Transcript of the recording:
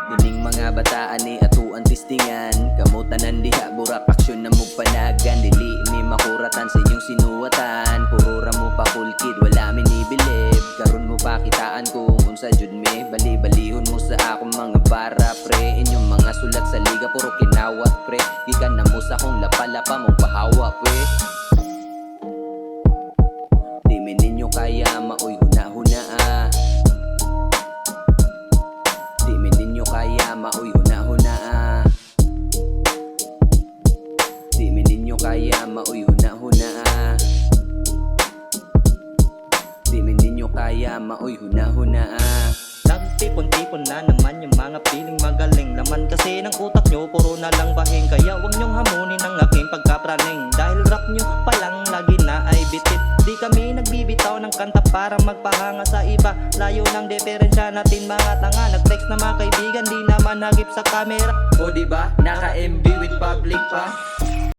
Ining mga bataan ni atuan tistingan, kamutanan diha burak aksyon na mugpanagan. Dili mi makuratan sa inyong sinuwatan, puro ra mo pa kulkid wala mi ni bilib. Karon mo pa kitaan kung unsa jud mi, bali-balihon mo sa akong mga bara pre. Inyong mga sulat sa liga puro kinawat pre, gikan na mo sa kong lapalapa mong pahawa pre. Di mi ninyo kaya maoy huna-huna ah. Di mi ninyo kaya maoy huna-huna ah. Di mi ninyo kaya maoy huna-huna ah. Di mi ninyo kaya maoy huna-huna ah. Nagtipon-tipon na naman yung mga piling magaling. Laman kasi ng utak nyo, puro na lang bahing. Kaya wag nyong hamunin ang aking pagkapraning. Dahil rap nyo palang lagi na ay bitit. Di kami nagbibitaw ng kanta para magpahanga sa iba. Layo ng diferensya natin mga tanga. Nag-text na mga kaibigan, di naman hagip sa camera. O diba, naka-MB